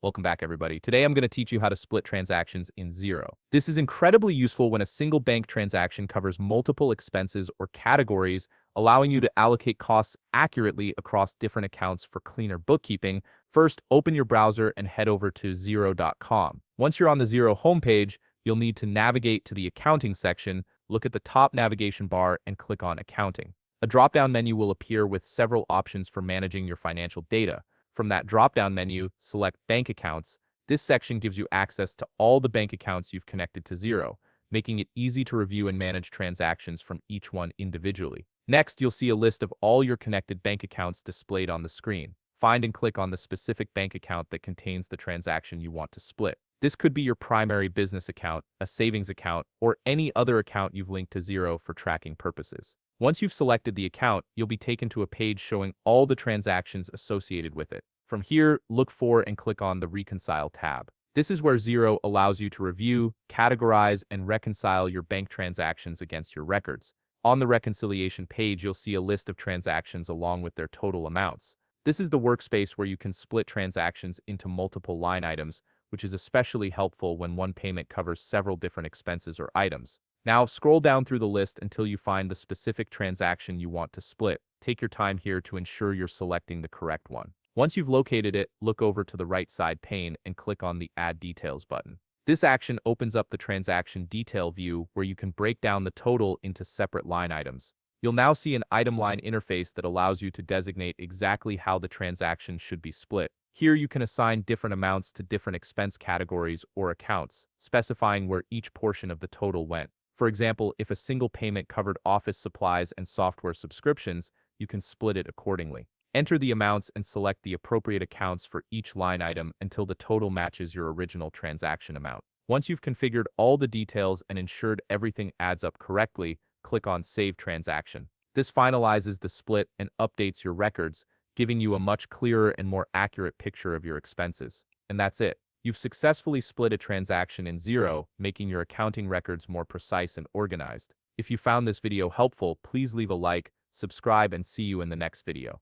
Welcome back, everybody. Today I'm going to teach you how to split transactions in Xero. This is incredibly useful when a single bank transaction covers multiple expenses or categories, allowing you to allocate costs accurately across different accounts for cleaner bookkeeping. First, open your browser and head over to Xero.com. Once you're on the Xero homepage, you'll need to navigate to the Accounting section, look at the top navigation bar, and click on Accounting. A drop-down menu will appear with several options for managing your financial data. From that drop-down menu, select Bank Accounts. This section gives you access to all the bank accounts you've connected to Xero, making it easy to review and manage transactions from each one individually. Next, you'll see a list of all your connected bank accounts displayed on the screen. Find and click on the specific bank account that contains the transaction you want to split. This could be your primary business account, a savings account, or any other account you've linked to Xero for tracking purposes. Once you've selected the account, you'll be taken to a page showing all the transactions associated with it. From here, look for and click on the Reconcile tab. This is where Xero allows you to review, categorize, and reconcile your bank transactions against your records. On the reconciliation page, you'll see a list of transactions along with their total amounts. This is the workspace where you can split transactions into multiple line items, which is especially helpful when one payment covers several different expenses or items. Now, scroll down through the list until you find the specific transaction you want to split. Take your time here to ensure you're selecting the correct one. Once you've located it, look over to the right side pane and click on the Add Details button. This action opens up the transaction detail view where you can break down the total into separate line items. You'll now see an item line interface that allows you to designate exactly how the transaction should be split. Here you can assign different amounts to different expense categories or accounts, specifying where each portion of the total went. For example, if a single payment covered office supplies and software subscriptions, you can split it accordingly. Enter the amounts and select the appropriate accounts for each line item until the total matches your original transaction amount. Once you've configured all the details and ensured everything adds up correctly, click on Save Transaction. This finalizes the split and updates your records, giving you a much clearer and more accurate picture of your expenses. And that's it. You've successfully split a transaction in Xero, making your accounting records more precise and organized. If you found this video helpful, please leave a like, subscribe, and see you in the next video.